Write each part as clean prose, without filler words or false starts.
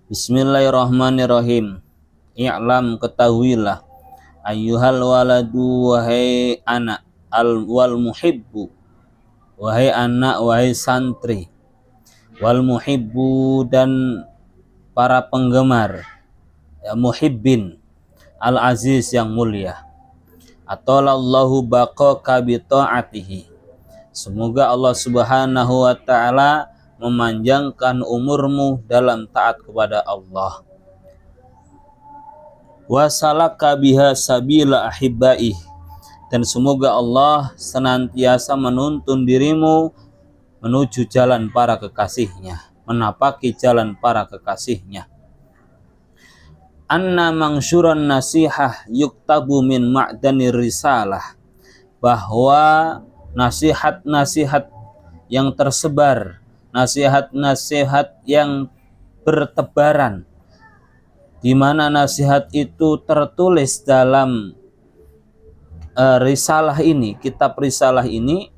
Bismillahirrahmanirrahim. I'lam, ketahuilah, ayyuhal waladu, wahai anak, wal muhibbu, wahai anak, wahai santri, wal muhibbu, dan para penggemar, ya, muhibbin, al aziz, yang mulia. Atolallahu baqaka bi ta'atihi. Semoga Allah Subhanahu wa taala memanjangkan umurmu dalam taat kepada Allah. Wasalaka biha sabila ahibbaih, dan semoga Allah senantiasa menuntun dirimu menuju jalan para kekasihnya, menapaki jalan para kekasihnya. Anna mangsyuran nasihah yuktabu min ma'danir risalah, bahwa nasihat-nasihat yang tersebar, nasihat-nasihat yang bertebaran, di mana nasihat itu tertulis dalam risalah ini, kitab risalah ini,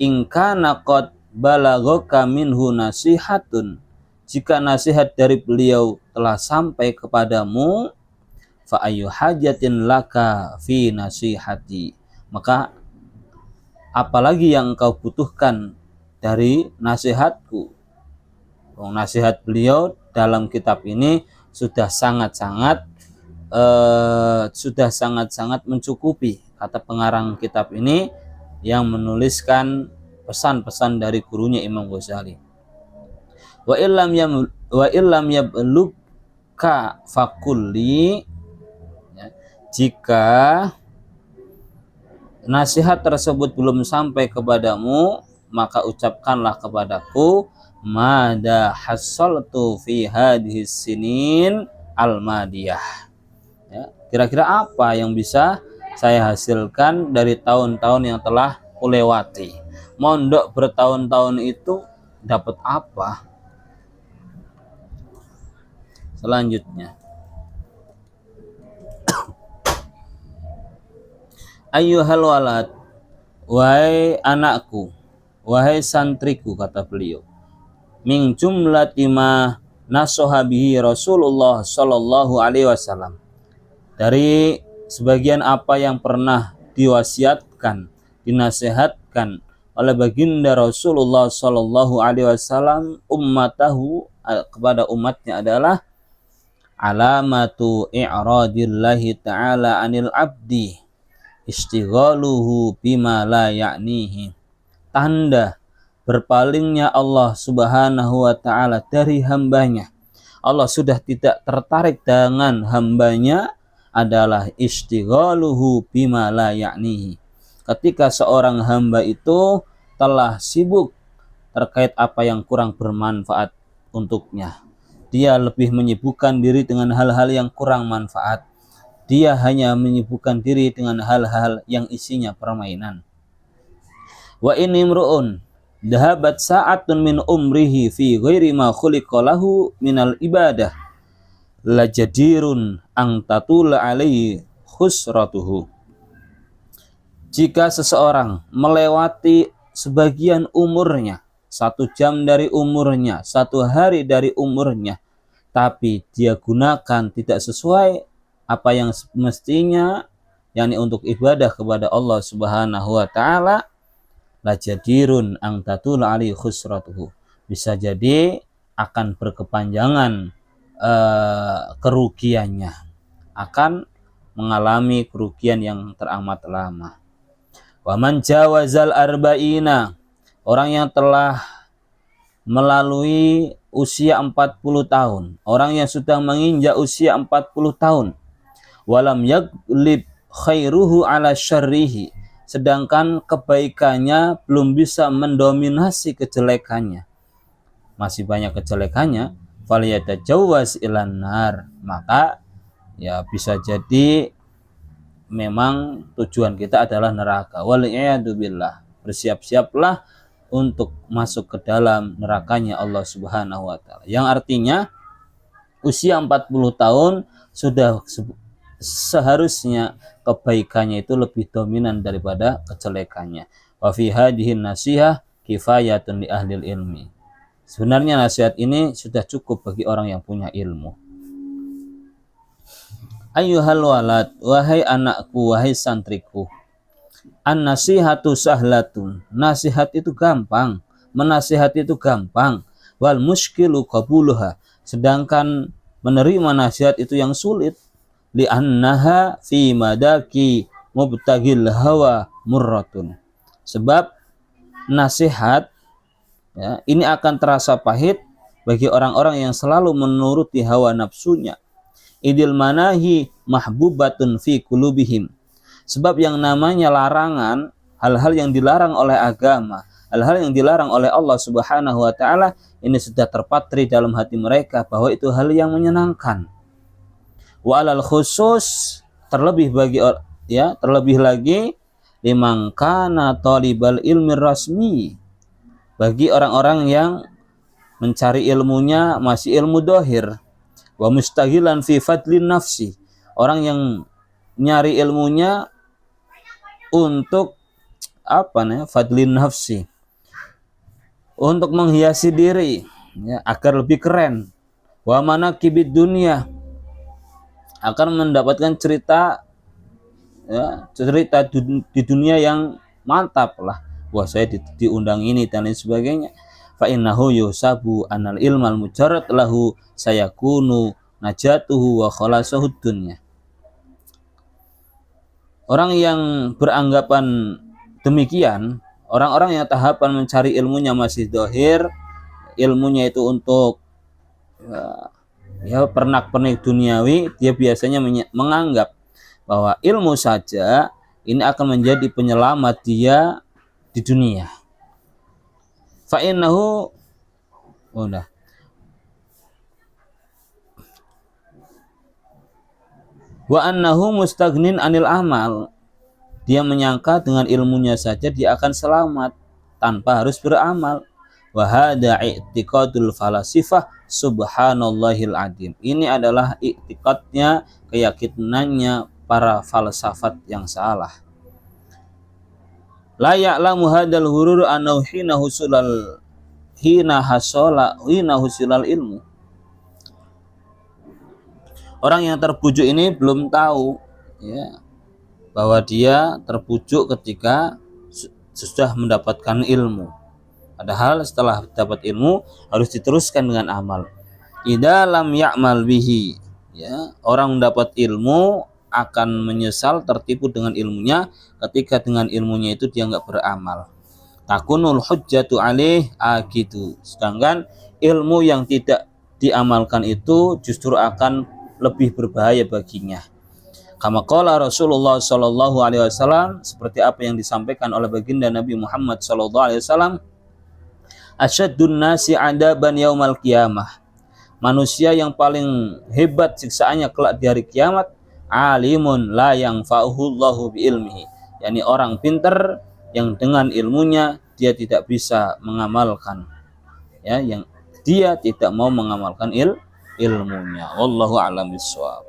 ingkana qad balaghoka minhu nasihatun, jika nasihat dari beliau telah sampai kepadamu, fa ayyu hajatin laka fi nasihati, maka apalagi yang engkau butuhkan dari nasihatku. Nasihat beliau dalam kitab ini sudah sangat-sangat mencukupi, kata pengarang kitab ini yang menuliskan pesan-pesan dari gurunya Imam Ghazali. Wa illam yablugka fakulli, ya, jika nasihat tersebut belum sampai kepadamu, maka ucapkanlah kepadaku, mada hassaltu fi hadhihi sinin al-madiyah, ya, kira-kira apa yang bisa saya hasilkan dari tahun-tahun yang telah kulewati. Mondok bertahun-tahun itu dapat apa? Selanjutnya, ayyuhal walad, wahai anakku, wahai santriku, kata beliau, min jumlati ma nasoha bihi Rasulullah sallallahu alaihi wasallam, dari sebagian apa yang pernah diwasiatkan, dinasihatkan oleh baginda Rasulullah sallallahu alaihi wasallam ummatahu, kepada umatnya, adalah alamatu i'radillahi ta'ala anil abdi istighaluhu bima la ya'nihi, tanda berpalingnya Allah Subhanahu wa ta'ala dari hambanya. Allah sudah tidak tertarik dengan hambanya adalah istighaluhu bima la ya'nihi, ketika seorang hamba itu telah sibuk terkait apa yang kurang bermanfaat untuknya. Dia lebih menyibukkan diri dengan hal-hal yang kurang manfaat. Dia hanya menyibukkan diri dengan hal-hal yang isinya permainan. Wa inni imru'un dhahabat sa'atun min umrihi fi ghairi ma khuliqa lahu minal ibadah la jadirun ang tatula alaihi khusratuhu. Jika seseorang melewati sebagian umurnya, 1 jam dari umurnya, 1 hari dari umurnya, tapi dia gunakan tidak sesuai apa yang mestinya, yakni untuk ibadah kepada Allah Subhanahu wa taala, la jadirun ang tatul ali khusratuhu, bisa jadi akan berkepanjangan kerugiannya, akan mengalami kerugian yang teramat lama. Wa man jawazal arba'ina, orang yang telah melalui usia 40 tahun, orang yang sudah menginjak usia 40 tahun, walam yaglib khairuhu ala syarrihi, sedangkan kebaikannya belum bisa mendominasi kejelekannya, masih banyak kejelekannya, falyatajawwaz ilan nar, maka ya bisa jadi memang tujuan kita adalah neraka. Wal'iyadu billah, bersiap-siaplah untuk masuk ke dalam nerakanya Allah Subhanahu wa taala. Yang artinya usia 40 tahun sudah seharusnya kebaikannya itu lebih dominan daripada kejelekannya. Wa fi hadhihi nasihah kifayatun li ahlil ilmi. Sebenarnya nasihat ini sudah cukup bagi orang yang punya ilmu. Ayyuhal walad, wahai anakku, wahai santriku, an-nasihatu sahlatun. Nasihat itu gampang, menasihati itu gampang. Wal muskilu qabuluha. Sedangkan menerima nasihat itu yang sulit. Li'annaha fi madaki mubtagil hawa murratun. Sebab nasihat, ya, ini akan terasa pahit bagi orang-orang yang selalu menuruti hawa nafsunya. Idil manahi mahbubatun fi kulubihim. Sebab yang namanya larangan, hal-hal yang dilarang oleh agama, hal-hal yang dilarang oleh Allah Subhanahu wa taala, ini sudah terpatri dalam hati mereka bahwa itu hal yang menyenangkan. Wa alal khusus, terlebih lagi liman kana talibal ilmi rasmi, bagi orang-orang yang mencari ilmunya masih ilmu dohir. Wa mustahilan fi fadlin nafsi, orang yang nyari ilmunya untuk fadlin nafsi, untuk menghiasi diri, ya, agar lebih keren. Wa manaqibid dunia, akan mendapatkan cerita, ya, cerita di dunia yang mantap lah. Wah, saya diundang ini dan lain sebagainya. Fa innahu yusabu anal ilmal mujarrad lahu sayakunu najatuhu wa khalasahud dunya. Orang yang beranggapan demikian, orang-orang yang tahapan mencari ilmunya masih dohir, ilmunya itu untuk ya pernak-pernik duniawi, dia biasanya menganggap bahwa ilmu saja ini akan menjadi penyelamat dia di dunia. Fa'innahu wa annahu mustaghnin anil amal. Dia menyangka dengan ilmunya saja dia akan selamat tanpa harus beramal. Wa hadza i'tiqadul falasifah subhanallahil adim. Ini adalah i'tiqadnya, keyakinannya para falsafat yang salah. La ya'lamu hadzal hurur annahu hina husulal ilmu. Orang yang terbujuk ini belum tahu, ya, bahwa dia terbujuk ketika sudah mendapatkan ilmu. Padahal setelah dapat ilmu harus diteruskan dengan amal. Idza lam ya'mal bihi, ya, orang mendapat ilmu akan menyesal tertipu dengan ilmunya ketika dengan ilmunya itu dia enggak beramal. Takunul hujjatu alaih akidu. Sedangkan ilmu yang tidak diamalkan itu justru akan lebih berbahaya baginya. Kama qala Rasulullah sallallahu alaihi wasallam, seperti apa yang disampaikan oleh baginda Nabi Muhammad sallallahu alaihi wasallam, asyaddun nasi adaban yaumal qiyamah. Manusia yang paling hebat siksaannya kelak di hari kiamat, alimun la yanfa'uhu Allahu bi ilmihi. yakni orang pintar yang dengan ilmunya dia tidak bisa mengamalkan, ya, yang dia tidak mau mengamalkan ilmunya. Wallahu a'lam bishawab.